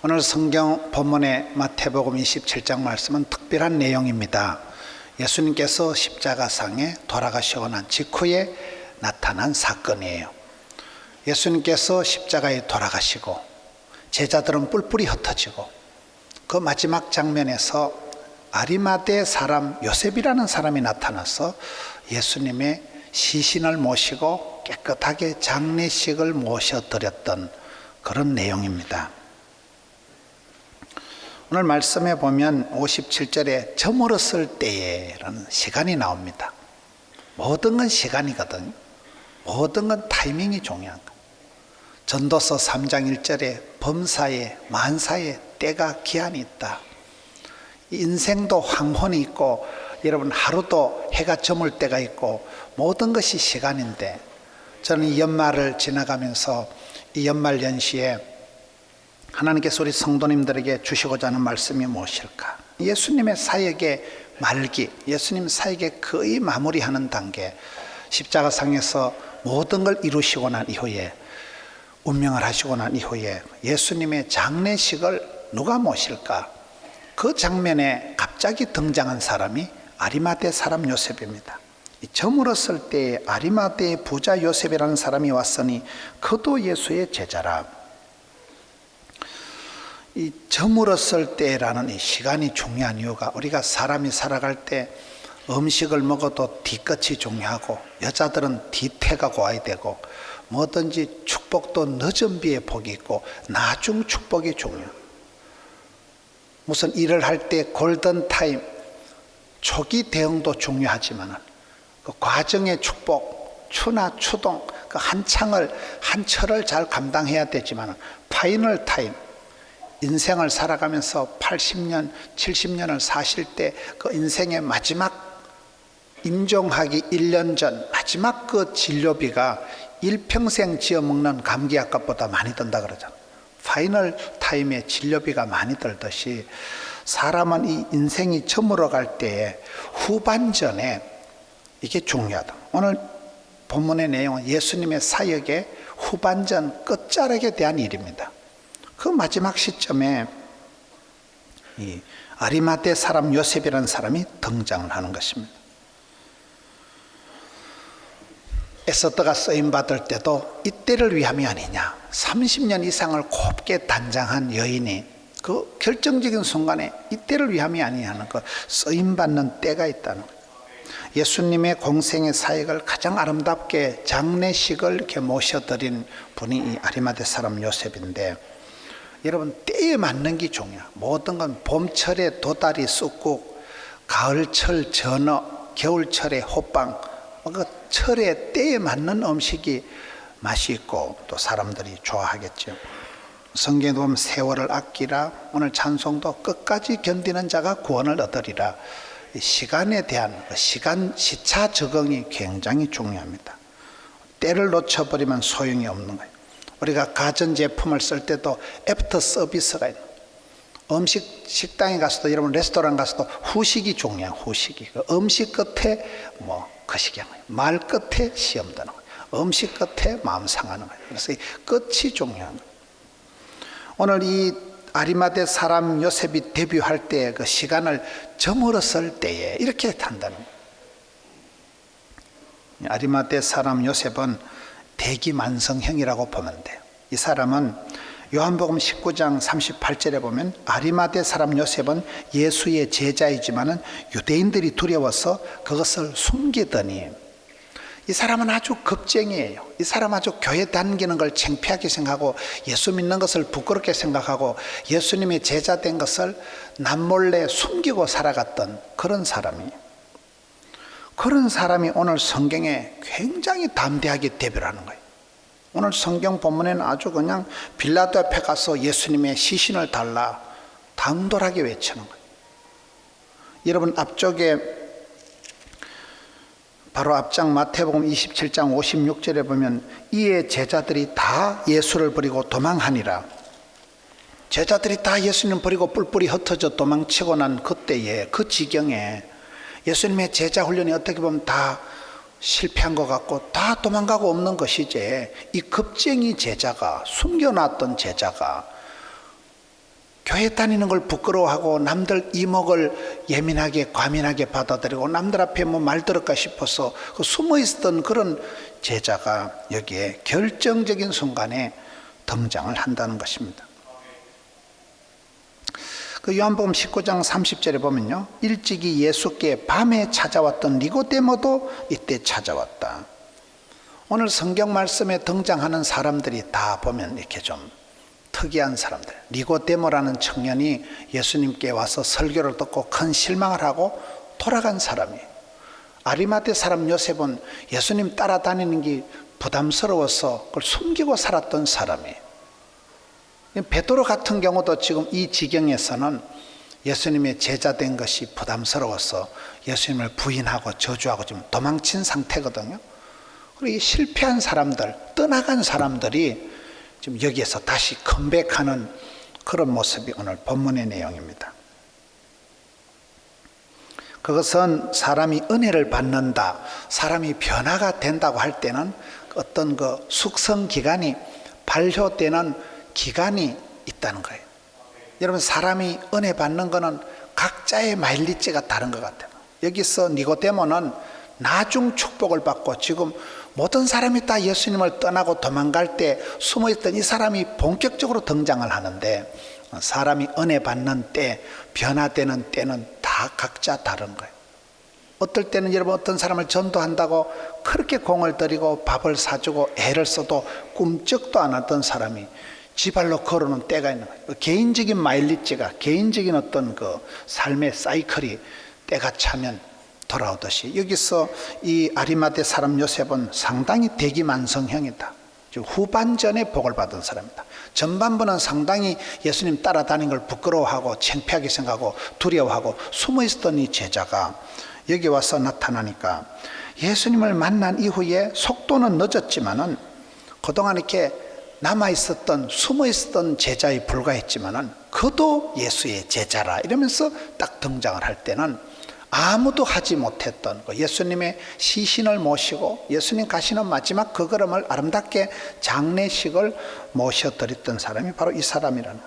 오늘 성경 본문의 마태복음 27장 말씀은 특별한 내용입니다. 예수님께서 십자가상에 돌아가시고 난 직후에 나타난 사건이에요. 예수님께서 십자가에 돌아가시고 제자들은 뿔뿔이 흩어지고 그 마지막 장면에서 아리마대 사람 요셉이라는 사람이 나타나서 예수님의 시신을 모시고 깨끗하게 장례식을 모셔드렸던 그런 내용입니다. 오늘 말씀에 보면 57절에 저물었을 때에 라는 시간이 나옵니다. 모든 건 시간이거든. 모든 건 타이밍이 중요한 거예요. 전도서 3장 1절에 범사에 만사에 때가 기한이 있다. 인생도 황혼이 있고 여러분 하루도 해가 저물 때가 있고 모든 것이 시간인데 저는 이 연말을 지나가면서 이 연말 연시에 하나님께서 우리 성도님들에게 주시고자 하는 말씀이 무엇일까? 예수님의 사역의 말기, 예수님 사역의 거의 마무리하는 단계, 십자가상에서 모든 걸 이루시고 난 이후에 운명을 하시고 난 이후에 예수님의 장례식을 누가 모실까? 그 장면에 갑자기 등장한 사람이 아리마대 사람 요셉입니다. 저물었을 때에 아리마대의 부자 요셉이라는 사람이 왔으니 그도 예수의 제자라. 이 저물었을 때라는 이 시간이 중요한 이유가 우리가 사람이 살아갈 때 음식을 먹어도 뒤끝이 중요하고 여자들은 뒤태가 고와야 되고 뭐든지 축복도 늦은 비에 복이 있고 나중 축복이 중요해요. 무슨 일을 할 때 골든타임 초기 대응도 중요하지만 그 과정의 축복 추나 추동 그 한철을 잘 감당해야 되지만 파이널 타임 인생을 살아가면서 80년, 70년을 사실 때 그 인생의 마지막 임종하기 1년 전 마지막 그 진료비가 일평생 지어먹는 감기약값보다 많이 든다 그러잖아요. 파이널 타임에 진료비가 많이 들듯이 사람은 이 인생이 저물어갈 때에 후반전에 이게 중요하다. 오늘 본문의 내용은 예수님의 사역의 후반전 끝자락에 대한 일입니다. 그 마지막 시점에 이 아리마대 사람 요셉이라는 사람이 등장을 하는 것입니다. 에스더가 쓰임받을 때도 이때를 위함이 아니냐. 30년 이상을 곱게 단장한 여인이 그 결정적인 순간에 이때를 위함이 아니냐는 그 쓰임받는 때가 있다는 거예요. 예수님의 공생의 사역을 가장 아름답게 장례식을 이렇게 모셔드린 분이 이 아리마대 사람 요셉인데 여러분 때에 맞는 게 중요해요. 모든 건 봄철에 도다리 쑥국, 가을철 전어, 겨울철에 호빵 그 철에 때에 맞는 음식이 맛이 있고 또 사람들이 좋아하겠죠. 성경에 보면 세월을 아끼라 오늘 찬송도 끝까지 견디는 자가 구원을 얻으리라. 시간에 대한 시차 적응이 굉장히 중요합니다. 때를 놓쳐버리면 소용이 없는 거예요. 우리가 가전제품을 쓸 때도 애프터 서비스가 있는 음식 식당에 가서도 여러분 레스토랑 가서도 후식이 중요해요. 후식이 음식 끝에 그 시기한 거예요. 말 끝에 시험 드는 거예요. 음식 끝에 마음 상하는 거예요. 그래서 이 끝이 중요한 거예요. 오늘 이 아리마대 사람 요셉이 데뷔할 때 그 시간을 저물었을 때에 이렇게 한다는 거예요. 아리마대 사람 요셉은 대기만성형이라고 보면 돼요. 이 사람은 요한복음 19장 38절에 보면 아리마대 사람 요셉은 예수의 제자이지만 유대인들이 두려워서 그것을 숨기더니 이 사람은 아주 겁쟁이에요. 이 사람 아주 교회 다니는 걸 창피하게 생각하고 예수 믿는 것을 부끄럽게 생각하고 예수님의 제자 된 것을 남몰래 숨기고 살아갔던 그런 사람이에요. 그런 사람이 오늘 성경에 굉장히 담대하게 대변을 하는 거예요. 오늘 성경 본문에는 아주 그냥 빌라도 앞에 가서 예수님의 시신을 달라 당돌하게 외치는 거예요. 여러분 앞쪽에 바로 앞장 마태복음 27장 56절에 보면 이에 제자들이 다 예수를 버리고 도망하니라. 제자들이 다 예수님 버리고 뿔뿔이 흩어져 도망치고 난 그때에 그 지경에 예수님의 제자 훈련이 어떻게 보면 다 실패한 것 같고 다 도망가고 없는 것이지 이 겁쟁이 제자가 숨겨놨던 제자가 교회 다니는 걸 부끄러워하고 남들 이목을 예민하게 과민하게 받아들이고 남들 앞에 뭐 말 들을까 싶어서 그 숨어 있었던 그런 제자가 여기에 결정적인 순간에 등장을 한다는 것입니다. 그 요한복음 19장 30절에 보면요, 일찍이 예수께 밤에 찾아왔던 니고데모도 이때 찾아왔다. 오늘 성경 말씀에 등장하는 사람들이 다 보면 이렇게 좀 특이한 사람들. 니고데모라는 청년이 예수님께 와서 설교를 듣고 큰 실망을 하고 돌아간 사람이에요. 아리마대 사람 요셉은 예수님 따라다니는 게 부담스러워서 그걸 숨기고 살았던 사람이에요. 베드로 같은 경우도 지금 이 지경에서는 예수님의 제자 된 것이 부담스러워서 예수님을 부인하고 저주하고 좀 도망친 상태거든요. 그리고 이 실패한 사람들, 떠나간 사람들이 지금 여기에서 다시 컴백하는 그런 모습이 오늘 본문의 내용입니다. 그것은 사람이 은혜를 받는다, 사람이 변화가 된다고 할 때는 어떤 그 숙성 기간이 발효되는 기간이 있다는 거예요. 여러분, 사람이 은혜 받는 거는 각자의 마일리지가 다른 것 같아요. 여기서 니고데모는 나중 축복을 받고 지금 모든 사람이 다 예수님을 떠나고 도망갈 때 숨어있던 이 사람이 본격적으로 등장을 하는데, 사람이 은혜 받는 때, 변화되는 때는 다 각자 다른 거예요. 어떨 때는 여러분, 어떤 사람을 전도한다고 그렇게 공을 들이고 밥을 사주고 애를 써도 꿈쩍도 안 하던 사람이 지발로 걸어오는 때가 있는 거예요. 개인적인 마일리지가, 개인적인 어떤 그 삶의 사이클이 때가 차면 돌아오듯이, 여기서 이 아리마대 사람 요셉은 상당히 대기만성형이다. 후반전에 복을 받은 사람이다. 전반부는 상당히 예수님 따라다니는 걸 부끄러워하고 창피하게 생각하고 두려워하고 숨어 있었던 이 제자가 여기 와서 나타나니까, 예수님을 만난 이후에 속도는 늦었지만은 그동안 이렇게 남아있었던, 숨어있었던 제자에 불과했지만은 그도 예수의 제자라 이러면서 딱 등장을 할 때는 아무도 하지 못했던 예수님의 시신을 모시고 예수님 가시는 마지막 그 걸음을 아름답게 장례식을 모셔드렸던 사람이 바로 이 사람이라는.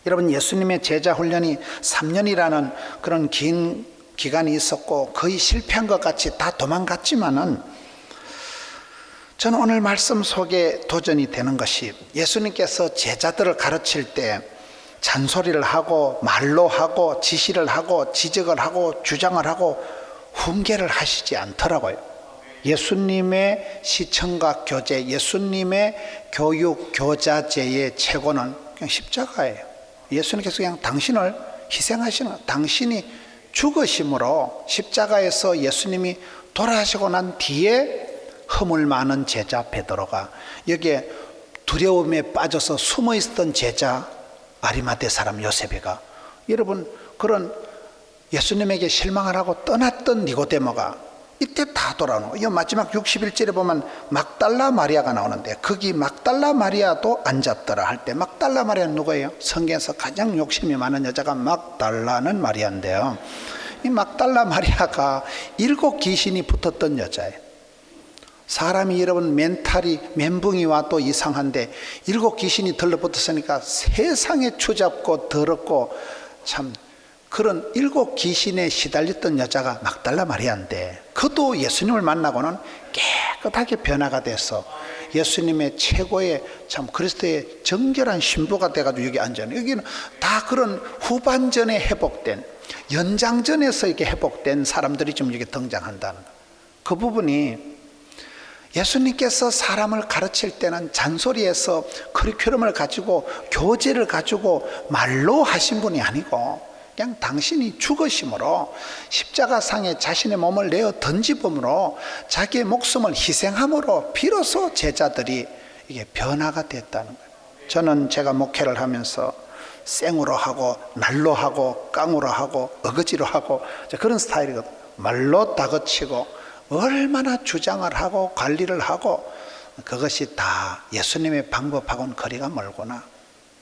여러분, 예수님의 제자 훈련이 3년이라는 그런 긴 기간이 있었고 거의 실패한 것 같이 다 도망갔지만은, 저는 오늘 말씀 속에 도전이 되는 것이, 예수님께서 제자들을 가르칠 때 잔소리를 하고 말로 하고 지시를 하고 지적을 하고 주장을 하고 훈계를 하시지 않더라고요. 예수님의 시청각 교제, 예수님의 교육 교자제의 최고는 그냥 십자가예요. 예수님께서 그냥 당신을 희생하시는, 당신이 죽으심으로 십자가에서 예수님이 돌아가시고 난 뒤에 허물 많은 제자 베드로가 여기에 두려움에 빠져서 숨어 있었던 제자 아리마대 사람 요셉이가, 여러분, 그런 예수님에게 실망을 하고 떠났던 니고데모가 이때 다 돌아오는 거예요. 이 마지막 61절에 보면 막달라 마리아가 나오는데, 거기 막달라 마리아도 앉았더라 할 때, 막달라 마리아는 누구예요? 성경에서 가장 욕심이 많은 여자가 막달라는 마리아인데요, 이 막달라 마리아가 7 귀신이 붙었던 여자예요. 사람이 여러분 멘탈이 멘붕이와 또 이상한데 7 귀신이 들러붙었으니까 세상에 추잡고 더럽고 참 그런 7 귀신에 시달렸던 여자가 막달라 마리아인데, 그도 예수님을 만나고는 깨끗하게 변화가 돼서 예수님의 최고의 참 그리스도의 정결한 신부가 돼가지고 여기 앉아요. 여기는 다 그런 후반전에 회복된, 연장전에서 이렇게 회복된 사람들이 지금 여기 등장한다는 그 부분이, 예수님께서 사람을 가르칠 때는 잔소리에서 커리큘럼을 가지고 교재를 가지고 말로 하신 분이 아니고 그냥 당신이 죽으심으로 십자가상에 자신의 몸을 내어 던지범으로 자기의 목숨을 희생함으로 비로소 제자들이 이게 변화가 됐다는 거예요. 저는 제가 목회를 하면서 생으로 하고 날로 하고 깡으로 하고 어거지로 하고 그런 스타일이거든요. 말로 다그치고 얼마나 주장을 하고 관리를 하고, 그것이 다 예수님의 방법하고는 거리가 멀구나.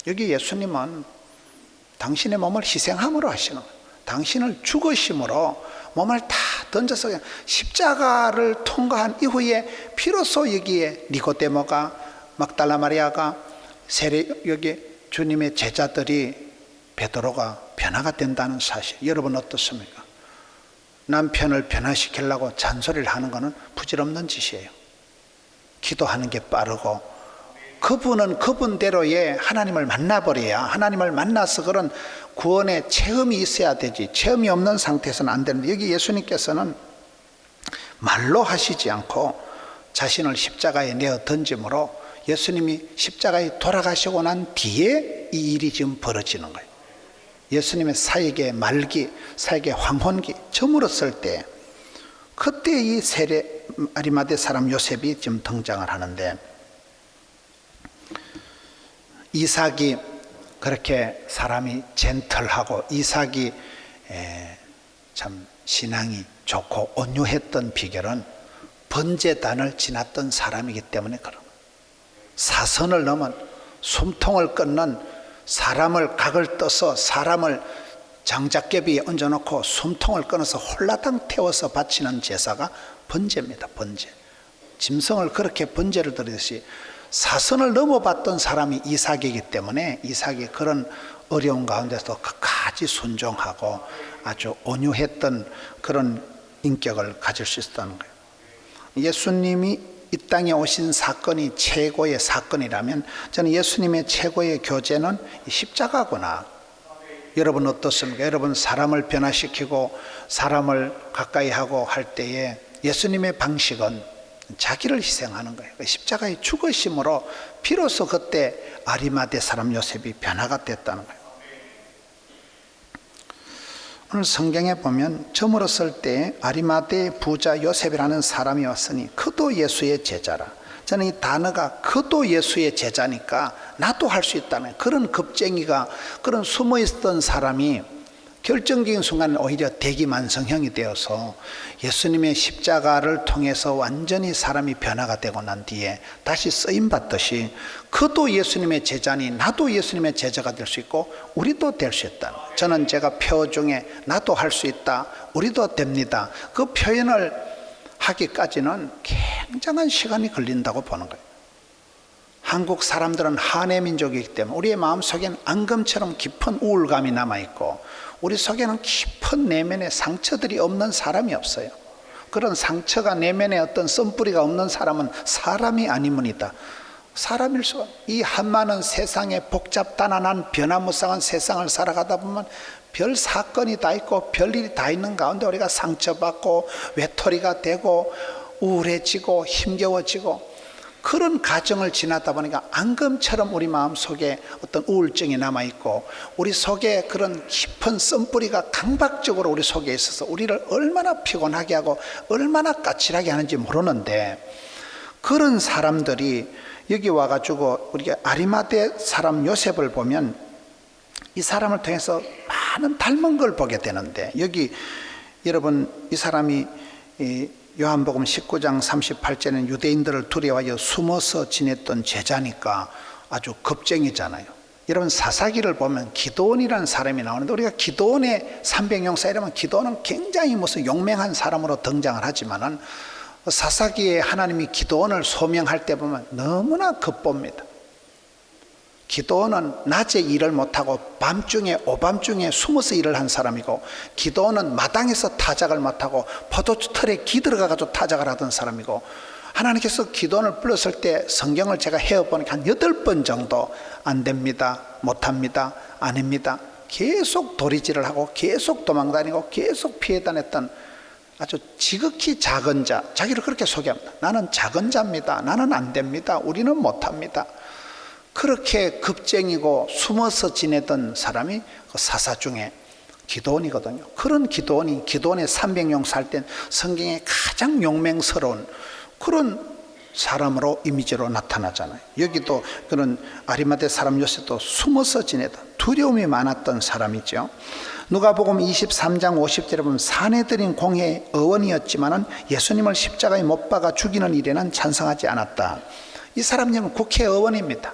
여기 예수님은 당신의 몸을 희생함으로 하시는 거예요. 당신을 죽으심으로 몸을 다 던져서 그냥 십자가를 통과한 이후에 비로소 여기에 니고데모가, 막달라 마리아가 세례 여기 주님의 제자들이 베드로가 변화가 된다는 사실, 여러분 어떻습니까? 남편을 변화시키려고 잔소리를 하는 것은 부질없는 짓이에요. 기도하는 게 빠르고, 그분은 그분대로의 하나님을 만나버려야, 하나님을 만나서 그런 구원의 체험이 있어야 되지, 체험이 없는 상태에서는 안 되는데, 여기 예수님께서는 말로 하시지 않고 자신을 십자가에 내어 던짐으로 예수님이 십자가에 돌아가시고 난 뒤에 이 일이 지금 벌어지는 거예요. 예수님의 사역의 말기, 사역의 황혼기 저물었을 때, 그때 이 세례 아리마대 사람 요셉이 지금 등장을 하는데, 이삭이 그렇게 사람이 젠틀하고 이삭이 참 신앙이 좋고 온유했던 비결은 번제단을 지났던 사람이기 때문에 그런 거예요. 사선을 넘은, 숨통을 끊는, 사람을 각을 떠서 사람을 장작개비에 얹어놓고 숨통을 끊어서 홀라당 태워서 바치는 제사가 번제입니다. 번제. 짐승을 그렇게 번제를 드리듯이 사선을 넘어봤던 사람이 이삭이기 때문에 이삭이 그런 어려운 가운데서 끝까지 순종하고 아주 온유했던 그런 인격을 가질 수 있었다는 거예요. 예수님이 이 땅에 오신 사건이 최고의 사건이라면 저는 예수님의 최고의 교제는 십자가구나. 여러분 어떻습니까? 여러분 사람을 변화시키고 사람을 가까이 하고 할 때에 예수님의 방식은 자기를 희생하는 거예요. 십자가의 죽으심으로 비로소 그때 아리마대 사람 요셉이 변화가 됐다는 거예요. 오늘 성경에 보면 저물었을 때 아리마대 부자 요셉이라는 사람이 왔으니 그도 예수의 제자라. 저는 이 단어가 그도 예수의 제자니까 나도 할 수 있다는 그런 겁쟁이가, 그런 숨어있던 사람이 결정적인 순간에 오히려 대기만성형이 되어서 예수님의 십자가를 통해서 완전히 사람이 변화가 되고 난 뒤에 다시 쓰임받듯이 그도 예수님의 제자니 나도 예수님의 제자가 될 수 있고 우리도 될 수 있다. 저는 제가 표 중에 나도 할 수 있다, 우리도 됩니다, 그 표현을 하기까지는 굉장한 시간이 걸린다고 보는 거예요. 한국 사람들은 한해 민족이기 때문에 우리의 마음속에는 앙금처럼 깊은 우울감이 남아있고 우리 속에는 깊은 내면의 상처들이 없는 사람이 없어요. 그런 상처가 내면에 어떤 썬뿌리가 없는 사람은 사람이 아니문이다. 사람일 수가. 이 한많은 세상에 복잡단안한 변화무쌍한 세상을 살아가다 보면 별 사건이 다 있고 별일이 다 있는 가운데 우리가 상처받고 외톨이가 되고 우울해지고 힘겨워지고 그런 과정을 지나다 보니까 앙금처럼 우리 마음속에 어떤 우울증이 남아있고 우리 속에 그런 깊은 썬뿌리가 강박적으로 우리 속에 있어서 우리를 얼마나 피곤하게 하고 얼마나 까칠하게 하는지 모르는데, 그런 사람들이 여기 와가지고 우리가 아리마대 사람 요셉을 보면 이 사람을 통해서 많은 닮은 걸 보게 되는데, 여기 여러분 이 사람이 요한복음 19장 38절에는 유대인들을 두려워하여 숨어서 지냈던 제자니까 아주 겁쟁이잖아요. 여러분 사사기를 보면 기드온이라는 사람이 나오는데, 우리가 기드온의 300용사 이러면 기드온은 굉장히 무슨 용맹한 사람으로 등장을 하지만은 사사기에 하나님이 기드온을 소명할 때 보면 너무나 겁봅니다. 기드온은 낮에 일을 못하고 밤중에 오밤중에 숨어서 일을 한 사람이고, 기드온은 마당에서 타작을 못하고 포도틀에 기들어가지고 타작을 하던 사람이고, 하나님께서 기드온을 불렀을 때 성경을 제가 헤어보니까 한 8번 정도 안 됩니다, 못합니다, 안 합니다 계속 도리질을 하고 계속 도망다니고 계속 피해 다녔던 아주 지극히 작은 자, 자기를 그렇게 소개합니다. 나는 작은 자입니다, 나는 안 됩니다, 우리는 못합니다. 그렇게 겁쟁이고 숨어서 지내던 사람이 그 사사 중에 기드온이거든요. 그런 기드온이 기드온의 300용사 할 땐 성경에 가장 용맹스러운 그런 사람으로 이미지로 나타나잖아요. 여기도 그런 아리마대 사람 요셉도 숨어서 지내던 두려움이 많았던 사람이죠. 누가복음 23장 50절에 보면 사내들인 공회의 의원이었지만은 예수님을 십자가에 못 박아 죽이는 일에는 찬성하지 않았다. 이 사람님은 국회의원입니다.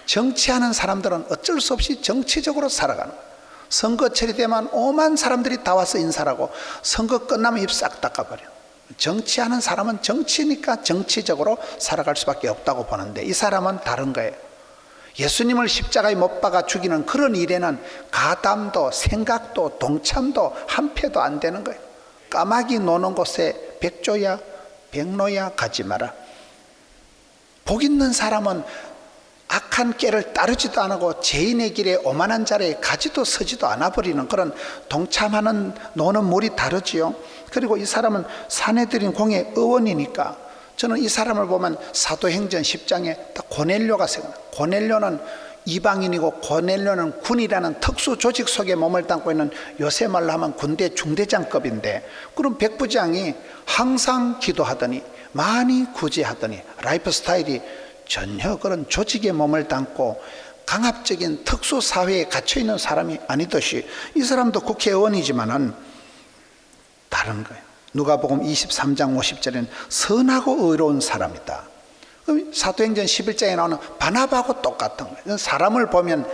정치하는 사람들은 어쩔 수 없이 정치적으로 살아가는 거예요. 선거철이 되면 오만 사람들이 다 와서 인사를 하고 선거 끝나면 입 싹 닦아버려요. 정치하는 사람은 정치니까 정치적으로 살아갈 수밖에 없다고 보는데, 이 사람은 다른 거예요. 예수님을 십자가에 못 박아 죽이는 그런 일에는 가담도 생각도 동참도 한 패도 안 되는 거예요. 까마귀 노는 곳에 백조야 백로야 가지 마라. 복 있는 사람은 악한 꾀를 따르지도 않고 죄인의 길에 오만한 자리에 가지도 서지도 않아 버리는 그런 동참하는 노는 물이 다르지요. 그리고 이 사람은 사내들인 공의 의원이니까 저는 이 사람을 보면 사도행전 10장에 딱 고넬료가 생각나요. 고넬료는 이방인이고 고넬료는 군이라는 특수 조직 속에 몸을 담고 있는 요새 말로 하면 군대 중대장급인데, 그럼 백부장이 항상 기도하더니 많이 구제하더니 라이프 스타일이 전혀 그런 조직에 몸을 담고 강압적인 특수 사회에 갇혀 있는 사람이 아니듯이 이 사람도 국회의원이지만은 다른 거예요. 누가복음 23장 50절에는 선하고 의로운 사람이다. 사도행전 11장에 나오는 바나바하고 똑같은 거예요. 사람을 보면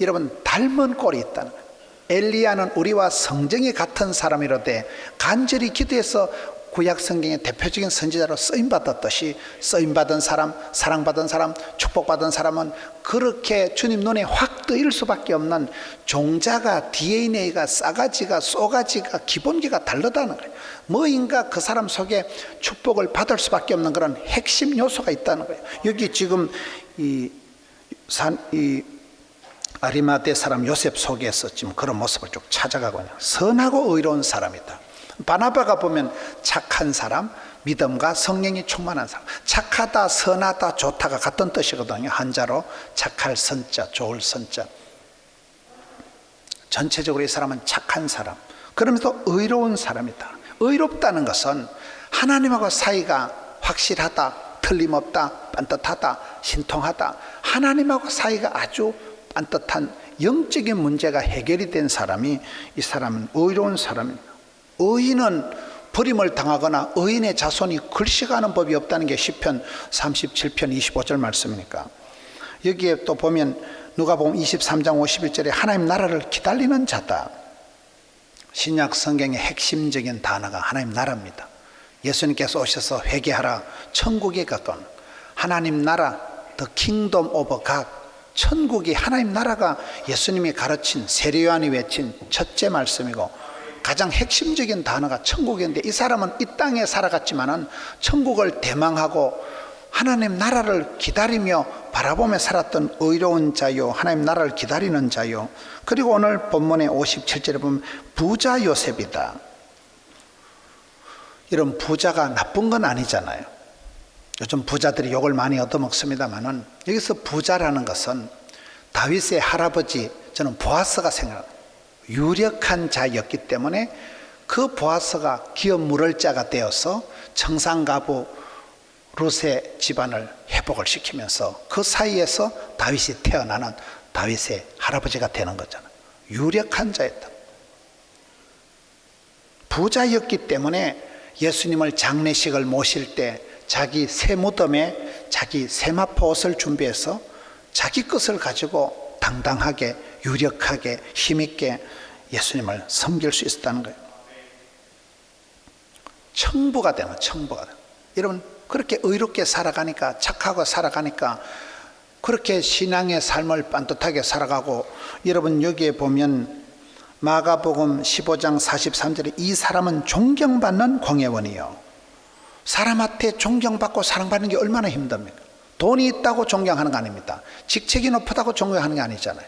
여러분 닮은 꼴이 있다는 거예요. 엘리야는 우리와 성정이 같은 사람이로되 간절히 기도해서 구약 성경의 대표적인 선지자로 쓰임받았듯이 쓰임받은 사람, 사랑받은 사람, 축복받은 사람은 그렇게 주님 눈에 확 뜨일 수밖에 없는 종자가, DNA가, 싸가지가, 쏘가지가, 기본기가 다르다는 거예요. 뭐인가 그 사람 속에 축복을 받을 수밖에 없는 그런 핵심 요소가 있다는 거예요. 여기 지금 이 아리마대 사람 요셉 속에서 지금 그런 모습을 쭉 찾아가고 있는 선하고 의로운 사람이다. 바나바가 보면 착한 사람, 믿음과 성령이 충만한 사람. 착하다, 선하다, 좋다가 같은 뜻이거든요. 한자로 착할 선자, 좋을 선자. 전체적으로 이 사람은 착한 사람, 그러면서 의로운 사람이다. 의롭다는 것은 하나님하고 사이가 확실하다, 틀림없다, 반듯하다, 신통하다, 하나님하고 사이가 아주 반듯한 영적인 문제가 해결이 된 사람이 이 사람은 의로운 사람입니다. 의인은 버림을 당하거나 의인의 자손이 글씨가는 법이 없다는 게 시편 37편 25절 말씀이니까. 여기에 또 보면 누가복음 23장 51절에 하나님 나라를 기다리는 자다. 신약 성경의 핵심적인 단어가 하나님 나라입니다. 예수님께서 오셔서 회개하라, 천국에 가까운 하나님 나라, the kingdom of God, 천국이 하나님 나라가 예수님이 가르친, 세례 요한이 외친 첫째 말씀이고 가장 핵심적인 단어가 천국인데, 이 사람은 이 땅에 살아갔지만은 천국을 대망하고 하나님 나라를 기다리며 바라보며 살았던 의로운 자요, 하나님 나라를 기다리는 자요. 그리고 오늘 본문의 57절에 보면 부자 요셉이다. 이런 부자가 나쁜 건 아니잖아요. 요즘 부자들이 욕을 많이 얻어먹습니다만은 여기서 부자라는 것은 다윗의 할아버지, 저는 보아스가 생각합니다. 유력한 자였기 때문에 그 보아스가 기업 물을자가 되어서 청산가부 룻의 집안을 회복을 시키면서 그 사이에서 다윗이 태어나는 다윗의 할아버지가 되는 거잖아요. 유력한 자였다. 부자였기 때문에 예수님을 장례식을 모실 때 자기 새 무덤에 자기 세마포 옷을 준비해서 자기 것을 가지고 당당하게 유력하게 힘있게 예수님을 섬길 수 있었다는 거예요. 청부가 되는, 청부가 되는. 여러분 그렇게 의롭게 살아가니까, 착하고 살아가니까 그렇게 신앙의 삶을 반듯하게 살아가고, 여러분 여기에 보면 마가복음 15장 43절에 이 사람은 존경받는 공회원이요. 사람한테 존경받고 사랑받는 게 얼마나 힘듭니까? 돈이 있다고 존경하는 거 아닙니다. 직책이 높다고 존경하는 게 아니잖아요.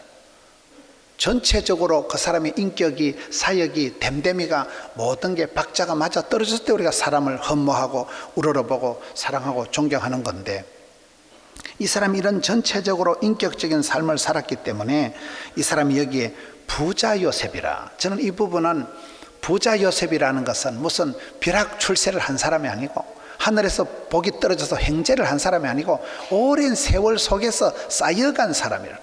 전체적으로 그 사람의 인격이, 사역이, 댐댐이가 모든 게 박자가 맞아 떨어졌을 때 우리가 사람을 흠모하고 우러러보고 사랑하고 존경하는 건데, 이 사람이 이런 전체적으로 인격적인 삶을 살았기 때문에 이 사람이 여기에 부자 요셉이라. 저는 이 부분은 부자 요셉이라는 것은 무슨 벼락 출세를 한 사람이 아니고 하늘에서 복이 떨어져서 행제를 한 사람이 아니고 오랜 세월 속에서 쌓여간 사람이라.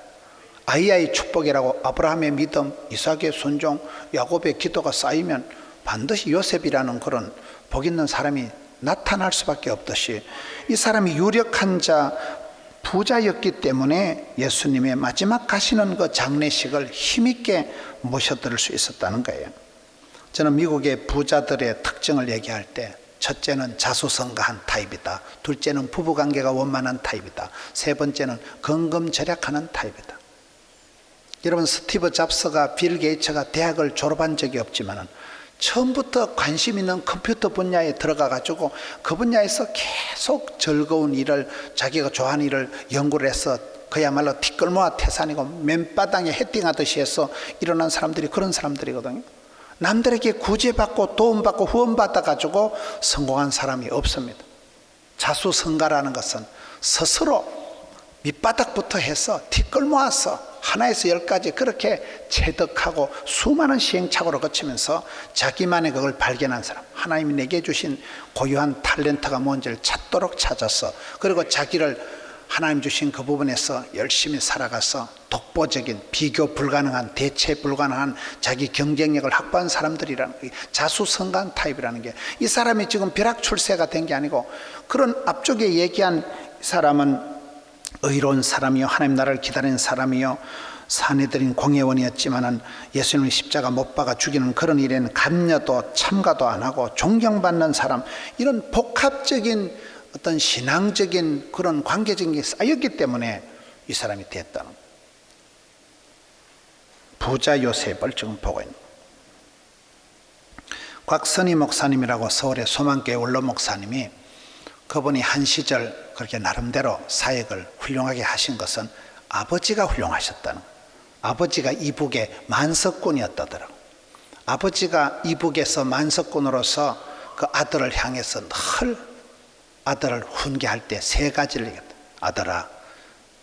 아이의 축복이라고 아브라함의 믿음, 이삭의 순종, 야곱의 기도가 쌓이면 반드시 요셉이라는 그런 복 있는 사람이 나타날 수밖에 없듯이 이 사람이 유력한 자, 부자였기 때문에 예수님의 마지막 가시는 그 장례식을 힘있게 모셔드릴 수 있었다는 거예요. 저는 미국의 부자들의 특징을 얘기할 때 첫째는 자수성가한 타입이다. 둘째는 부부관계가 원만한 타입이다. 세 번째는 건금절약하는 타입이다. 여러분, 스티브 잡스가 빌 게이츠가 대학을 졸업한 적이 없지만 처음부터 관심 있는 컴퓨터 분야에 들어가 가지고 그 분야에서 계속 즐거운 일을, 자기가 좋아하는 일을 연구를 해서 그야말로 티끌모아 태산이고 맨바닥에 헤딩하듯이 해서 일어난 사람들이 그런 사람들이거든요. 남들에게 구제받고 도움받고 후원받아 가지고 성공한 사람이 없습니다. 자수성가라는 것은 스스로 밑바닥부터 해서 티끌 모아서 하나에서 열까지 그렇게 체득하고 수많은 시행착오를 거치면서 자기만의 그걸 발견한 사람, 하나님이 내게 주신 고유한 탤런트가 뭔지를 찾도록 찾아서, 그리고 자기를 하나님 주신 그 부분에서 열심히 살아가서 독보적인, 비교 불가능한, 대체 불가능한 자기 경쟁력을 확보한 사람들이라는, 자수성가한 타입이라는 게, 이 사람이 지금 벼락 출세가 된 게 아니고, 그런 앞쪽에 얘기한 사람은 의로운 사람이요, 하나님 나라를 기다리는 사람이요, 사내들인 공회원이었지만은 예수님의 십자가 못 박아 죽이는 그런 일에는 감려도 참가도 안 하고 존경받는 사람, 이런 복합적인 어떤 신앙적인 그런 관계적인 게 쌓였기 때문에 이 사람이 됐다는 거예요. 부자 요셉을 지금 보고 있는 거예요. 곽선희 목사님이라고 서울의 소망교회 원로 목사님이, 그분이 한 시절 그렇게 나름대로 사역을 훌륭하게 하신 것은 아버지가 훌륭하셨다는 거예요. 아버지가 이북의 만석군이었다더라고요. 아버지가 이북에서 만석군으로서 그 아들을 향해서 늘 아들을 훈계할 때 세 가지를 얘기했다. 아들아,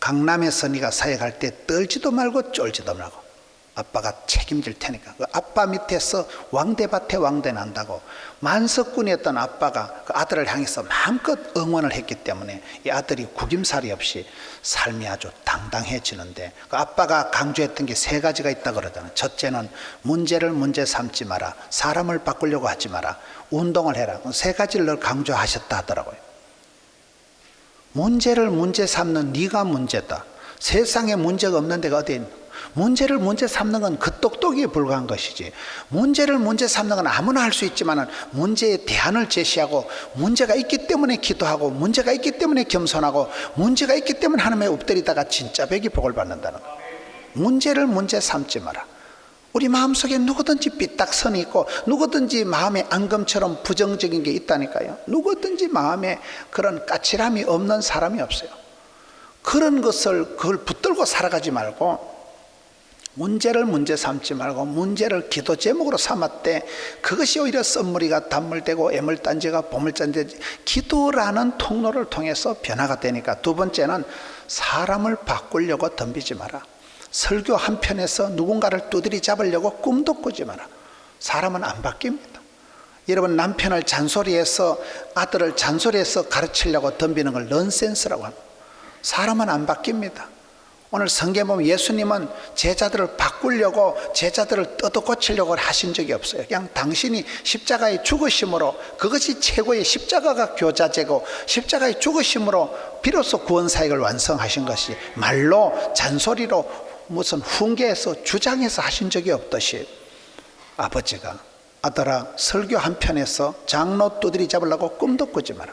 강남에서 네가 사역할 때 떨지도 말고 쫄지도 말고 아빠가 책임질 테니까. 그 아빠 밑에서 왕대밭에 왕대 난다고. 만석군이었던 아빠가 그 아들을 향해서 마음껏 응원을 했기 때문에 이 아들이 구김살이 없이 삶이 아주 당당해지는데, 그 아빠가 강조했던 게 세 가지가 있다 그러잖아요. 첫째는 문제를 문제 삼지 마라, 사람을 바꾸려고 하지 마라, 운동을 해라. 세 가지를 늘 강조하셨다 하더라고요. 문제를 문제 삼는 네가 문제다. 세상에 문제가 없는 데가 어디 있나? 문제를 문제 삼는 건 그 똑똑이에 불과한 것이지, 문제를 문제 삼는 건 아무나 할 수 있지만 문제에 대안을 제시하고, 문제가 있기 때문에 기도하고, 문제가 있기 때문에 겸손하고, 문제가 있기 때문에 하나님의 엎드리다가 진짜 백이 복을 받는다는 거예요. 문제를 문제 삼지 마라. 우리 마음속에 누구든지 삐딱선이 있고, 누구든지 마음에 앙금처럼 부정적인 게 있다니까요. 누구든지 마음에 그런 까칠함이 없는 사람이 없어요. 그런 것을 그걸 붙들고 살아가지 말고, 문제를 문제 삼지 말고 문제를 기도 제목으로 삼았대. 그것이 오히려 썸머리가 단물되고 애물단지가 보물단지, 기도라는 통로를 통해서 변화가 되니까. 두 번째는 사람을 바꾸려고 덤비지 마라. 설교 한 편에서 누군가를 두드리 잡으려고 꿈도 꾸지 마라. 사람은 안 바뀝니다. 여러분, 남편을 잔소리해서, 아들을 잔소리해서 가르치려고 덤비는 걸 넌센스라고 합니다. 사람은 안 바뀝니다. 오늘 성경에 보면 예수님은 제자들을 바꾸려고, 제자들을 뜯어고치려고 하신 적이 없어요. 그냥 당신이 십자가의 죽으심으로, 그것이 최고의 십자가가 교자제고, 십자가의 죽으심으로 비로소 구원사역을 완성하신 것이, 말로 잔소리로 무슨 훈계해서 주장해서 하신 적이 없듯이, 아버지가 아들아, 설교 한 편에서 장로 두드리 잡으려고 꿈도 꾸지 마라.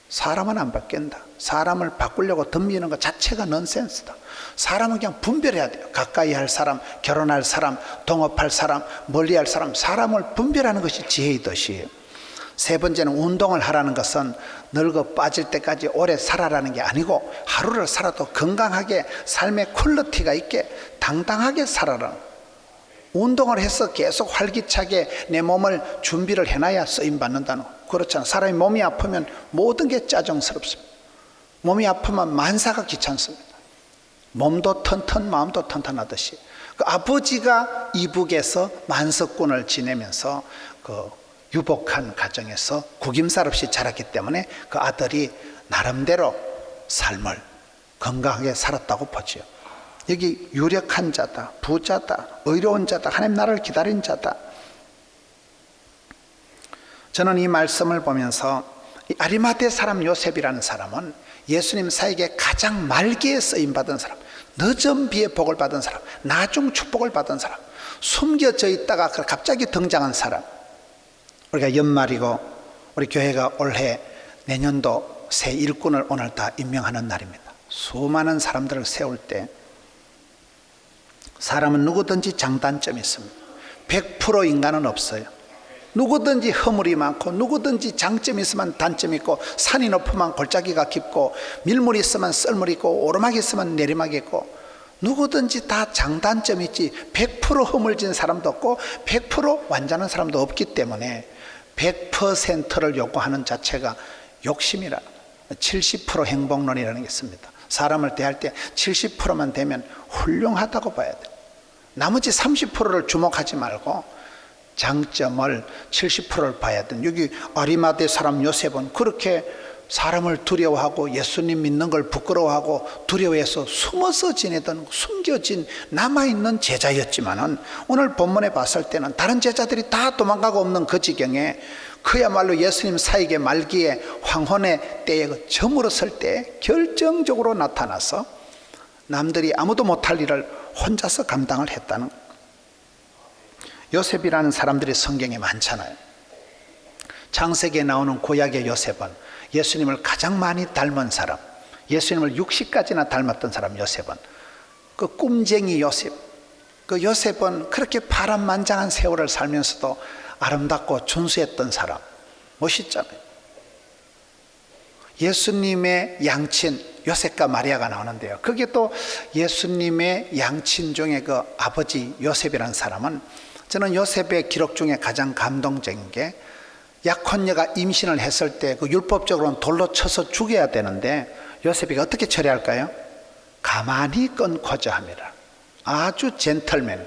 사람은 안 바뀐다. 사람을 바꾸려고 덤비는 것 자체가 넌센스다. 사람은 그냥 분별해야 돼요. 가까이 할 사람, 결혼할 사람, 동업할 사람, 멀리 할 사람, 사람을 분별하는 것이 지혜이듯이, 세 번째는 운동을 하라는 것은 늙어 빠질 때까지 오래 살아라는 게 아니고, 하루를 살아도 건강하게, 삶의 퀄리티가 있게 당당하게 살아라. 운동을 해서 계속 활기차게 내 몸을 준비를 해놔야 쓰임받는다는 거. 그렇잖아. 사람이 몸이 아프면 모든 게 짜증스럽습니다. 몸이 아프면 만사가 귀찮습니다. 몸도 튼튼 마음도 튼튼하듯이, 그 아버지가 이북에서 만석군을 지내면서 그 유복한 가정에서 구김살 없이 자랐기 때문에 그 아들이 나름대로 삶을 건강하게 살았다고 보지요. 여기 유력한 자다, 부자다, 의로운 자다, 하나님 나라를 기다린 자다. 저는 이 말씀을 보면서 이 아리마대 사람 요셉이라는 사람은 예수님 사역에 가장 말기에 쓰임받은 사람, 늦은 비에 복을 받은 사람, 나중 축복을 받은 사람, 숨겨져 있다가 갑자기 등장한 사람. 우리가 연말이고 우리 교회가 올해 내년도 새 일꾼을 오늘 다 임명하는 날입니다. 수많은 사람들을 세울 때 사람은 누구든지 장단점이 있습니다. 100% 인간은 없어요. 누구든지 허물이 많고 누구든지 장점이 있으면 단점이 있고, 산이 높으면 골짜기가 깊고, 밀물이 있으면 썰물이 있고, 오르막이 있으면 내리막이 있고, 누구든지 다 장단점이 있지 100% 허물진 사람도 없고 100% 완전한 사람도 없기 때문에 100%를 요구하는 자체가 욕심이라. 70% 행복론이라는 게 있습니다. 사람을 대할 때 70%만 되면 훌륭하다고 봐야 돼요. 나머지 30%를 주목하지 말고 장점을 70%를 봐야 돼요. 여기 아리마대 사람 요셉은 그렇게 사람을 두려워하고 예수님 믿는 걸 부끄러워하고 두려워해서 숨어서 지내던 숨겨진 남아있는 제자였지만은, 오늘 본문에 봤을 때는 다른 제자들이 다 도망가고 없는 그 지경에 그야말로 예수님 사역의 말기에 황혼의 때에 그 점으로 설 때 결정적으로 나타나서 남들이 아무도 못할 일을 혼자서 감당을 했다는 거예요. 요셉이라는 사람들이 성경에 많잖아요. 창세기에 나오는 구약의 요셉은 예수님을 가장 많이 닮은 사람, 예수님을 60까지나 닮았던 사람 요셉은, 그 꿈쟁이 요셉, 그 요셉은 그렇게 파란만장한 세월을 살면서도 아름답고 준수했던 사람, 멋있잖아요. 예수님의 양친 요셉과 마리아가 나오는데요, 그게 또 예수님의 양친 중에 그 아버지 요셉이라는 사람은, 저는 요셉의 기록 중에 가장 감동적인 게, 약혼녀가 임신을 했을 때 그 율법적으로는 돌로 쳐서 죽여야 되는데 요셉이 어떻게 처리할까요? 가만히 끊고자 합니다. 아주 젠틀맨,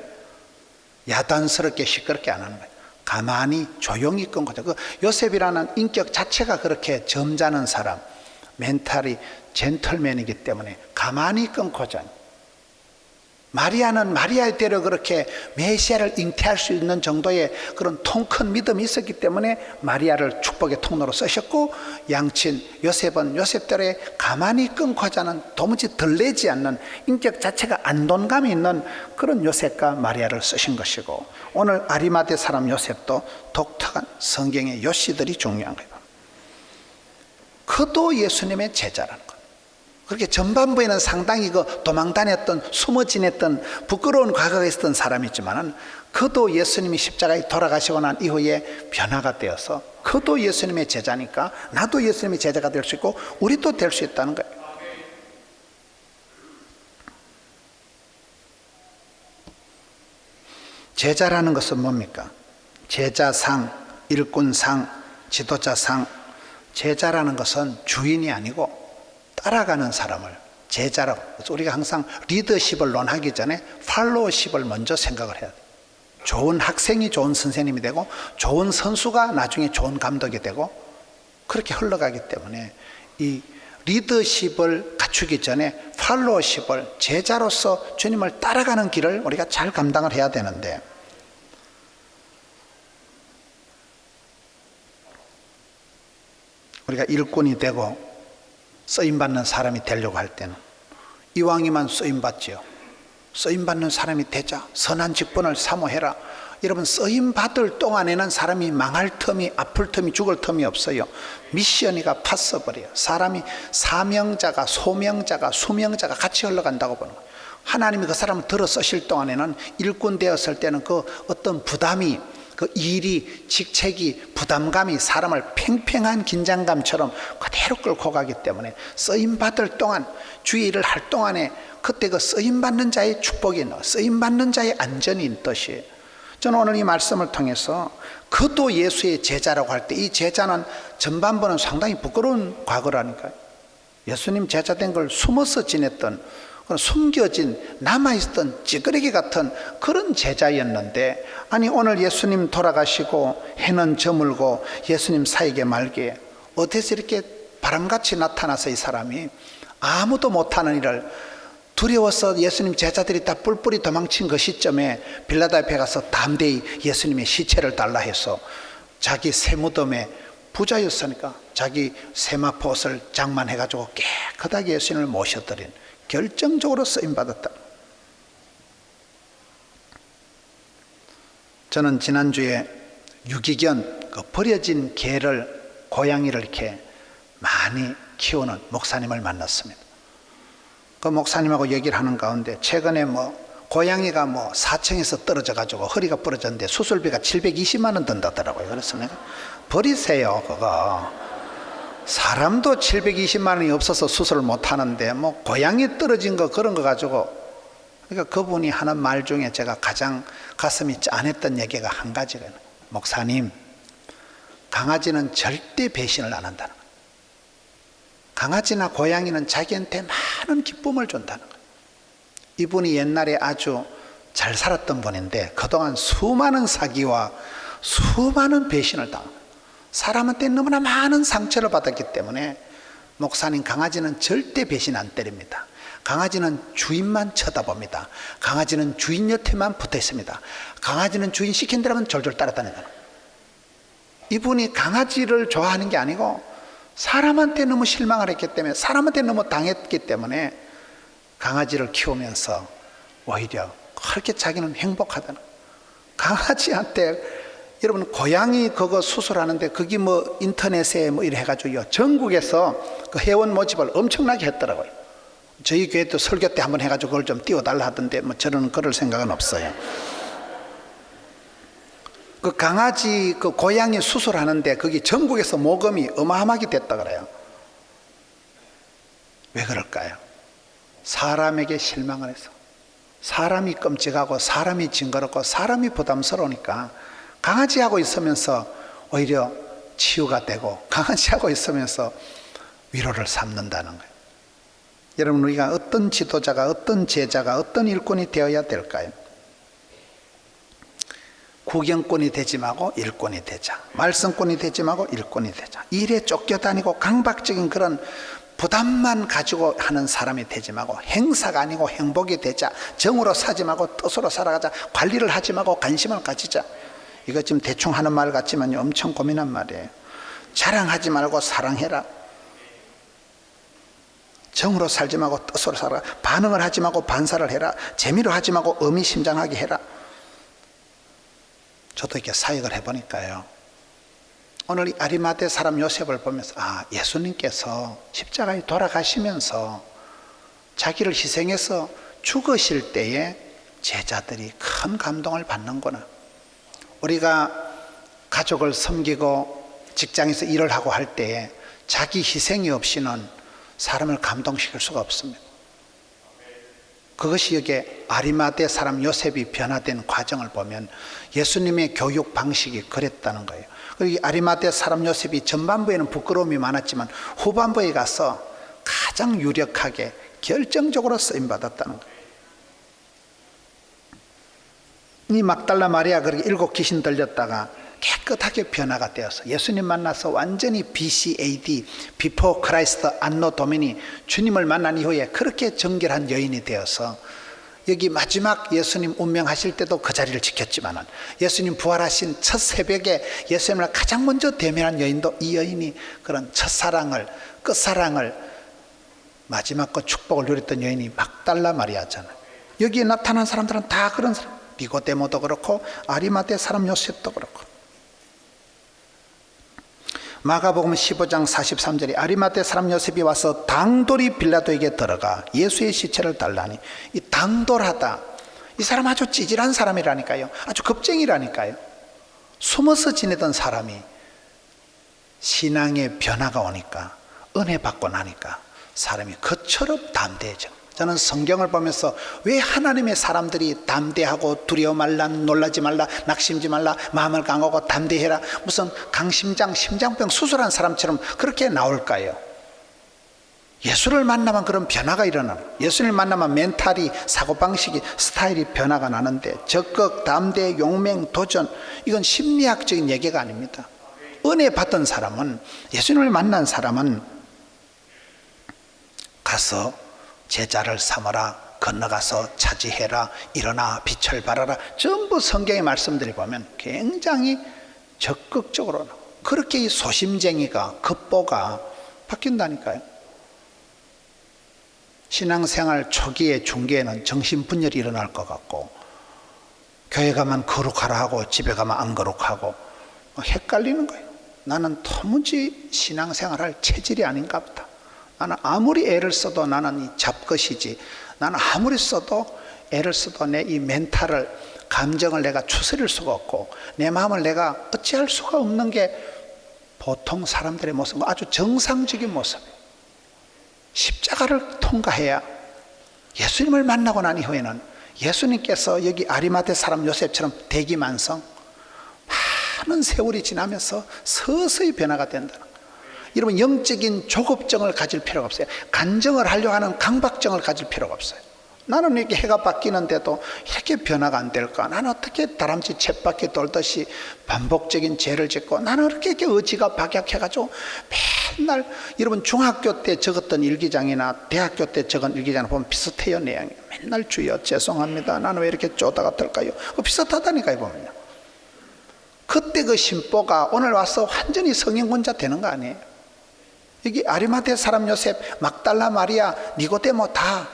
야단스럽게 시끄럽게 안 하는 거예요. 가만히 조용히 끊고자. 그 요셉이라는 인격 자체가 그렇게 점잖은 사람, 멘탈이 젠틀맨이기 때문에 가만히 끊고자 합니다. 마리아는 마리아의 대로 그렇게 메시아를 잉태할 수 있는 정도의 그런 통 큰 믿음이 있었기 때문에 마리아를 축복의 통로로 쓰셨고, 양친 요셉은 요셉대로의 가만히 끊고 하자는, 도무지 들리지 않는 인격 자체가 안돈감이 있는 그런 요셉과 마리아를 쓰신 것이고, 오늘 아리마대 사람 요셉도 독특한 성경의 요시들이 중요한 거예요. 그도 예수님의 제자라는 거예요. 그렇게 전반부에는 상당히 그 도망다녔던, 숨어 지냈던 부끄러운 과거가 있었던 사람이지만은, 그도 예수님이 십자가에 돌아가시고 난 이후에 변화가 되어서 그도 예수님의 제자니까 나도 예수님의 제자가 될 수 있고 우리도 될 수 있다는 거예요. 제자라는 것은 뭡니까? 제자상, 일꾼상, 지도자상. 제자라는 것은 주인이 아니고 따라가는 사람을 제자라고. 그래서 우리가 항상 리더십을 논하기 전에 팔로우십을 먼저 생각을 해야 돼요. 좋은 학생이 좋은 선생님이 되고 좋은 선수가 나중에 좋은 감독이 되고 그렇게 흘러가기 때문에 이 리더십을 갖추기 전에 팔로우십을, 제자로서 주님을 따라가는 길을 우리가 잘 감당을 해야 되는데, 우리가 일꾼이 되고 쓰임받는 사람이 되려고 할 때는 이왕이면 쓰임받지요. 쓰임받는 사람이 되자. 선한 직분을 사모해라. 여러분, 쓰임받을 동안에는 사람이 망할 틈이, 아플 틈이, 죽을 틈이 없어요. 미션이가 팠어버려요. 사람이 사명자가, 소명자가, 수명자가 같이 흘러간다고 보는 거예요. 하나님이 그 사람을 들어 쓰실 동안에는, 일꾼 되었을 때는 그 어떤 부담이, 그 일이, 직책이, 부담감이 사람을 팽팽한 긴장감처럼 그대로 끌고 가기 때문에 쓰임받을 동안, 주의 일을 할 동안에 그때 그 쓰임받는 자의 축복이 있는, 쓰임받는 자의 안전이 있는 뜻이에요. 저는 오늘 이 말씀을 통해서 그도 예수의 제자라고 할 때, 이 제자는 전반부는 상당히 부끄러운 과거라니까요. 예수님 제자 된 걸 숨어서 지냈던, 숨겨진 남아있던 찌끄레기 같은 그런 제자였는데, 아니 오늘 예수님 돌아가시고 해는 저물고 예수님 사역의 말기에 어디서 이렇게 바람같이 나타나서 이 사람이 아무도 못하는 일을, 두려워서 예수님 제자들이 다 뿔뿔이 도망친 그 시점에 빌라도 앞에 가서 담대히 예수님의 시체를 달라 해서 자기 세무덤에, 부자였으니까 자기 세마포 옷을 장만해가지고 깨끗하게 예수님을 모셔드린, 결정적으로 쓰임받았다. 저는 지난주에 유기견, 그 버려진 개를 고양이를 이렇게 많이 키우는 목사님을 만났습니다. 그 목사님하고 얘기를 하는 가운데 최근에 고양이가 4층에서 떨어져 가지고 허리가 부러졌는데 수술비가 720만 원 든다더라고요. 그래서 내가 버리세요 그거. 사람도 720만 원이 없어서 수술을 못 하는데 고양이 떨어진 거 그런 거 가지고. 그러니까 그분이 하는 말 중에 제가 가장 가슴이 짠했던 얘기가 한 가지가 있어요. 목사님, 강아지는 절대 배신을 안 한다는 거예요. 강아지나 고양이는 자기한테 많은 기쁨을 준다는 거예요. 이분이 옛날에 아주 잘 살았던 분인데 그동안 수많은 사기와 수많은 배신을 당한 거예요. 사람한테 너무나 많은 상처를 받았기 때문에 목사님, 강아지는 절대 배신 안 때립니다. 강아지는 주인만 쳐다봅니다. 강아지는 주인 옆에만 붙어 있습니다. 강아지는 주인 시킨 대로 하면 졸졸 따라다닌다. 이분이 강아지를 좋아하는 게 아니고 사람한테 너무 실망을 했기 때문에, 사람한테 너무 당했기 때문에 강아지를 키우면서 오히려 그렇게 자기는 행복하다는 거예요. 강아지한테, 여러분 고양이 그거 수술하는데 그게 인터넷에 이래 해가지고요, 전국에서 그 회원 모집을 엄청나게 했더라고요. 저희 교회도 설교 때 한번 해가지고 그걸 좀 띄워달라 하던데 저는 그럴 생각은 없어요. 그 강아지 그 고양이 수술하는데 그게 전국에서 모금이 어마어마하게 됐다 그래요. 왜 그럴까요? 사람에게 실망을 해서, 사람이 끔찍하고 사람이 징그럽고 사람이 부담스러우니까 강아지하고 있으면서 오히려 치유가 되고 강아지하고 있으면서 위로를 삼는다는 거예요. 여러분, 우리가 어떤 지도자가, 어떤 제자가, 어떤 일꾼이 되어야 될까요? 구경꾼이 되지 말고 일꾼이 되자. 말씀꾼이 되지 말고 일꾼이 되자. 일에 쫓겨다니고 강박적인 그런 부담만 가지고 하는 사람이 되지 말고 행사가 아니고 행복이 되자. 정으로 사지 말고 뜻으로 살아가자. 관리를 하지 말고 관심을 가지자. 이거 지금 대충 하는 말 같지만 엄청 고민한 말이에요. 자랑하지 말고 사랑해라. 정으로 살지 말고 뜻으로 살아라. 반응을 하지 말고 반사를 해라. 재미로 하지 말고 의미심장하게 해라. 저도 이렇게 사역을 해보니까요, 오늘 이 아리마대 사람 요셉을 보면서 예수님께서 십자가에 돌아가시면서 자기를 희생해서 죽으실 때에 제자들이 큰 감동을 받는구나. 우리가 가족을 섬기고 직장에서 일을 하고 할 때에 자기 희생이 없이는 사람을 감동시킬 수가 없습니다. 그것이 여기에 아리마대 사람 요셉이 변화된 과정을 보면 예수님의 교육 방식이 그랬다는 거예요. 그리고 이 아리마대 사람 요셉이 전반부에는 부끄러움이 많았지만 후반부에 가서 가장 유력하게 결정적으로 쓰임받았다는 거예요. 이 막달라 마리아 그렇게 7 귀신 들렸다가 깨끗하게 변화가 되어서 예수님 만나서 완전히 BC AD, Before Christ, Anno Domini, 주님을 만난 이후에 그렇게 정결한 여인이 되어서 여기 마지막 예수님 운명하실 때도 그 자리를 지켰지만은 예수님 부활하신 첫 새벽에 예수님을 가장 먼저 대면한 여인도 이 여인이 그런 첫사랑을, 끝사랑을, 마지막 그 축복을 누렸던 여인이 막달라 마리아잖아요. 여기에 나타난 사람들은 다 그런 사람. 니고데모도 그렇고 아리마대 사람 요셉도 그렇고. 마가복음 15장 43절에 아리마대 사람 요셉이 와서 당돌이 빌라도에게 들어가 예수의 시체를 달라니, 이 당돌하다, 이 사람 아주 찌질한 사람이라니까요. 아주 겁쟁이라니까요. 숨어서 지내던 사람이 신앙의 변화가 오니까, 은혜 받고 나니까 사람이 그처럼 담대해져. 저는 성경을 보면서 왜 하나님의 사람들이 담대하고 두려워 말라, 놀라지 말라, 낙심지 말라, 마음을 강하고 담대해라, 무슨 강심장, 심장병 수술한 사람처럼 그렇게 나올까요? 예수를 만나면 그런 변화가 일어나는, 예수를 만나면 멘탈이, 사고방식이, 스타일이 변화가 나는데 적극, 담대, 용맹, 도전, 이건 심리학적인 얘기가 아닙니다. 은혜 받은 사람은, 예수님을 만난 사람은 가서 제자를 삼아라, 건너가서 차지해라, 일어나 빛을 발하라, 전부 성경의 말씀들이 보면 굉장히 적극적으로, 그렇게 이 소심쟁이가, 급보가 바뀐다니까요. 신앙생활 초기에, 중기에는 정신분열이 일어날 것 같고, 교회 가면 거룩하라 하고 집에 가면 안 거룩하고 헷갈리는 거예요. 나는 도무지 신앙생활할 체질이 아닌가 보다. 나는 아무리 애를 써도 나는 이 잡것이지. 나는 아무리 써도 애를 써도 내 이 멘탈을, 감정을 내가 추스릴 수가 없고 내 마음을 내가 어찌할 수가 없는 게 보통 사람들의 모습, 아주 정상적인 모습이에요. 십자가를 통과해야, 예수님을 만나고 난 이후에는 예수님께서 여기 아리마대 사람 요셉처럼 대기만성, 많은 세월이 지나면서 서서히 변화가 된다는 거예요. 여러분, 영적인 조급증을 가질 필요가 없어요. 간증을 하려고 하는 강박증을 가질 필요가 없어요. 나는 이렇게 해가 바뀌는데도 이렇게 변화가 안 될까? 나는 어떻게 다람쥐 쳇바퀴 돌듯이 반복적인 죄를 짓고, 나는 이렇게 의지가 박약해가지고 맨날, 여러분 중학교 때 적었던 일기장이나 대학교 때 적은 일기장 보면 비슷해요. 내용이 맨날 주여 죄송합니다, 나는 왜 이렇게 쪼다가 들까요? 비슷하다니까요. 보면요, 그때 그 심보가 오늘 와서 완전히 성인군자 되는 거 아니에요? 여기 아리마대 사람 요셉, 막달라 마리아, 니고데모 다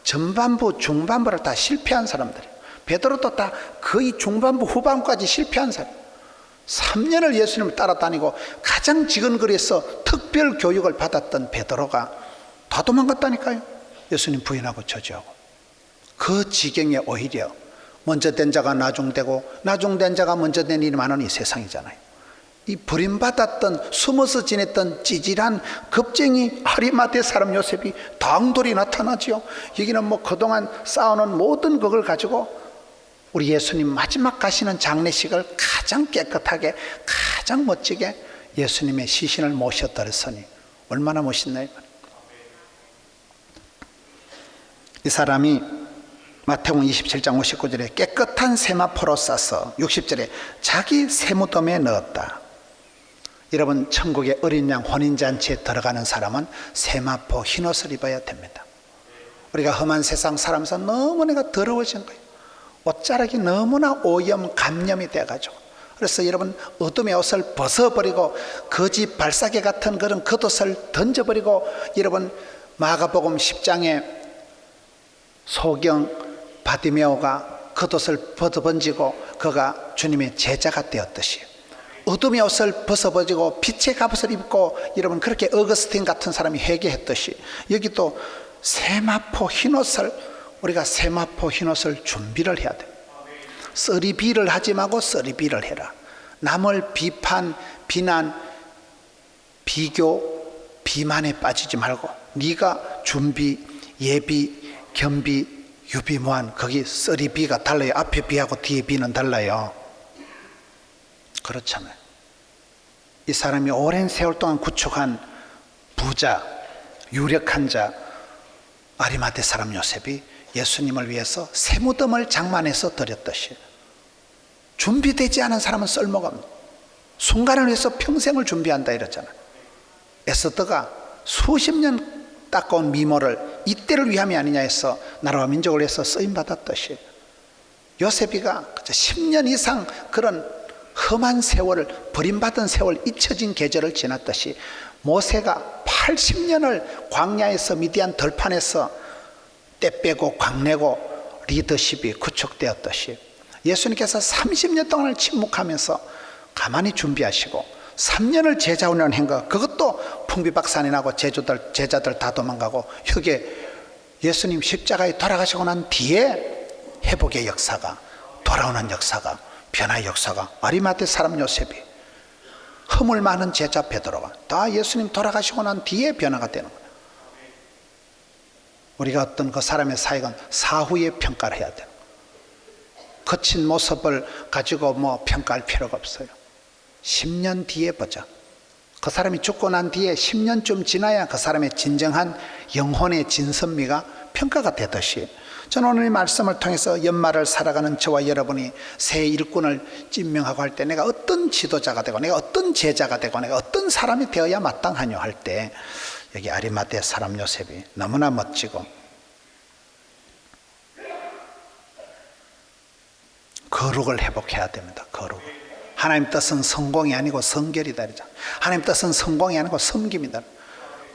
전반부 중반부를 다 실패한 사람들이에요. 베드로도 다 거의 중반부 후반까지 실패한 사람. 3년을 예수님을 따라다니고 가장 지근거리에서 특별 교육을 받았던 베드로가 다 도망갔다니까요. 예수님 부인하고 저주하고. 그 지경에 오히려 먼저 된 자가 나중되고 나중된 자가 먼저 된 일이 많은 이 세상이잖아요. 이 버림받았던, 숨어서 지냈던 찌질한 겁쟁이 아리마대 사람 요셉이 당돌이 나타나지요. 여기는 뭐 그동안 쌓아놓은 모든 그걸 가지고 우리 예수님 마지막 가시는 장례식을 가장 깨끗하게, 가장 멋지게 예수님의 시신을 모셔드렸으니 얼마나 멋있나요? 이 사람이 마태복음 27장 59절에 깨끗한 세마포로 싸서 60절에 자기 세무덤에 넣었다. 여러분, 천국의 어린 양 혼인잔치에 들어가는 사람은 세마포 흰옷을 입어야 됩니다. 우리가 험한 세상 살아면서 너무 내가 더러워진 거예요. 옷자락이 너무나 오염, 감염이 돼가지고. 그래서 여러분, 어둠의 옷을 벗어버리고 거지 발사계 같은 그런 겉옷을 던져버리고, 여러분 마가복음 10장에 소경 바디메오가 겉옷을 벗어번지고 그가 주님의 제자가 되었듯이, 어둠의 옷을 벗어버리고 빛의 갑옷을 입고 여러분 그렇게 어거스틴 같은 사람이 회개했듯이, 여기도 세마포 흰옷을, 우리가 세마포 흰옷을 준비를 해야 돼요. 쓰리비를 하지 말고 쓰리비를 해라. 남을 비판, 비난, 비교, 비만에 빠지지 말고 네가 준비, 예비, 겸비, 유비무한, 거기 쓰리비가 달라요. 앞에 비하고 뒤에 비는 달라요. 그렇잖아요. 이 사람이 오랜 세월 동안 구축한 부자, 유력한 자 아리마대 사람 요셉이 예수님을 위해서 세무덤을 장만해서 드렸듯이, 준비되지 않은 사람은 쓸모가 없는, 순간을 위해서 평생을 준비한다 이랬잖아요. 에스더가 수십 년 닦아온 미모를 이때를 위함이 아니냐 해서 나라와 민족을 위해서 쓰임받았듯이, 요셉이가 10년 이상 그런 험한 세월을, 버림받은 세월, 잊혀진 계절을 지났듯이, 모세가 80년을 광야에서 미디안 들판에서 때 빼고 광내고 리더십이 구축되었듯이, 예수님께서 30년 동안을 침묵하면서 가만히 준비하시고 3년을 제자 훈련한 거, 그것도 풍비박산이 나고 제자들 다 도망가고, 여기에 예수님 십자가에 돌아가시고 난 뒤에 회복의 역사가, 돌아오는 역사가, 변화의 역사가, 아리마대 사람 요셉이, 허물 많은 제자 베드로가 다 예수님 돌아가시고 난 뒤에 변화가 되는 거예요. 우리가 어떤 그 사람의 사역은 사후에 평가를 해야 돼요. 거친 모습을 가지고 뭐 평가할 필요가 없어요. 10년 뒤에 보자. 그 사람이 죽고 난 뒤에 10년쯤 지나야 그 사람의 진정한 영혼의 진선미가 평가가 되듯이, 저는 오늘 이 말씀을 통해서 연말을 살아가는 저와 여러분이 새 일꾼을 임명하고 할 때 내가 어떤 지도자가 되고 내가 어떤 제자가 되고 내가 어떤 사람이 되어야 마땅하냐 할 때, 여기 아리마대 사람 요셉이 너무나 멋지고, 거룩을 회복해야 됩니다. 거룩. 하나님 뜻은 성공이 아니고 성결이다 이러잖아요. 하나님 뜻은 성공이 아니고 섬김이다.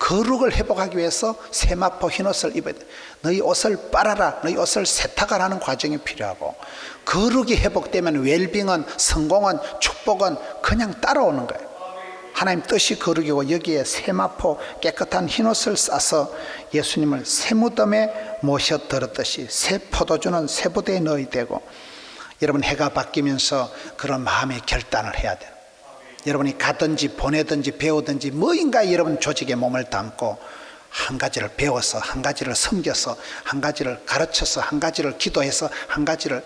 거룩을 회복하기 위해서 세마포 흰옷을 입어야 돼. 너희 옷을 빨아라, 너희 옷을 세탁을 하는 과정이 필요하고, 거룩이 회복되면 웰빙은, 성공은, 축복은 그냥 따라오는 거예요. 하나님 뜻이 거룩이고 여기에 세마포 깨끗한 흰옷을 싸서 예수님을 새무덤에 모셔들었듯이 새 포도주는 새 부대에 넣어야 되고, 여러분 해가 바뀌면서 그런 마음의 결단을 해야 돼요. 여러분이 가든지 보내든지 배우든지 뭐인가 여러분 조직에 몸을 담고 한 가지를 배워서, 한 가지를 섬겨서, 한 가지를 가르쳐서, 한 가지를 기도해서, 한 가지를,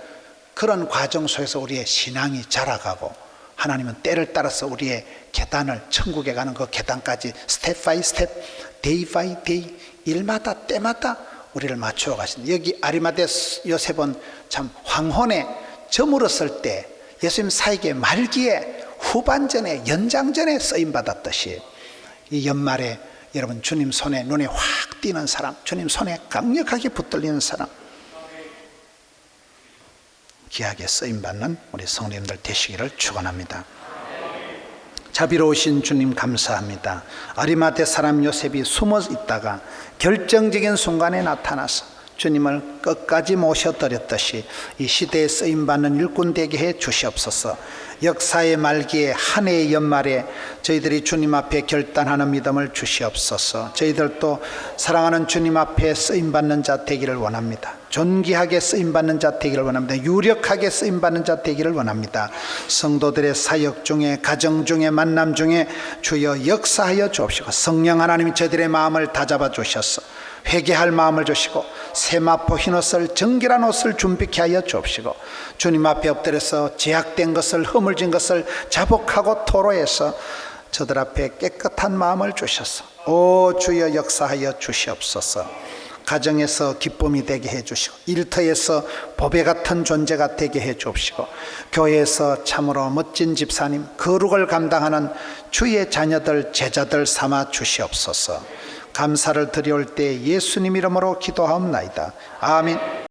그런 과정 속에서 우리의 신앙이 자라가고, 하나님은 때를 따라서 우리의 계단을, 천국에 가는 그 계단까지 스텝 바이 스텝, 데이 바이 데이, 일마다 때마다 우리를 맞추어 가신다. 여기 아리마대 요셉은 참 황혼에 저물었을 때 예수님 사역의 말기에 후반전에, 연장전에 쓰임받았듯이 이 연말에 여러분 주님 손에 눈에 확 띄는 사람, 주님 손에 강력하게 붙들리는 사람, 귀하게 쓰임받는 우리 성도님들 되시기를 축원합니다. 자비로우신 주님 감사합니다. 아리마대 사람 요셉이 숨어 있다가 결정적인 순간에 나타나서 주님을 끝까지 모셔드렸듯이 이 시대에 쓰임받는 일꾼 되게 해 주시옵소서. 역사의 말기에 한 해의 연말에 저희들이 주님 앞에 결단하는 믿음을 주시옵소서. 저희들도 사랑하는 주님 앞에 쓰임받는 자 되기를 원합니다. 존귀하게 쓰임받는 자 되기를 원합니다. 유력하게 쓰임받는 자 되기를 원합니다. 성도들의 사역 중에, 가정 중에, 만남 중에 주여 역사하여 주옵시고, 성령 하나님이 저희들의 마음을 다잡아 주셔서 회개할 마음을 주시고 세마포 흰옷을, 정결한 옷을 준비케 하여 주옵시고, 주님 앞에 엎드려서 제약된 것을, 허물진 것을 자복하고 토로해서 저들 앞에 깨끗한 마음을 주셔서 오 주여 역사하여 주시옵소서. 가정에서 기쁨이 되게 해주시고, 일터에서 보배 같은 존재가 되게 해주옵시고, 교회에서 참으로 멋진 집사님, 거룩을 감당하는 주의 자녀들, 제자들 삼아 주시옵소서. 감사를 드려올 때 예수님 이름으로 기도하옵나이다. 아멘.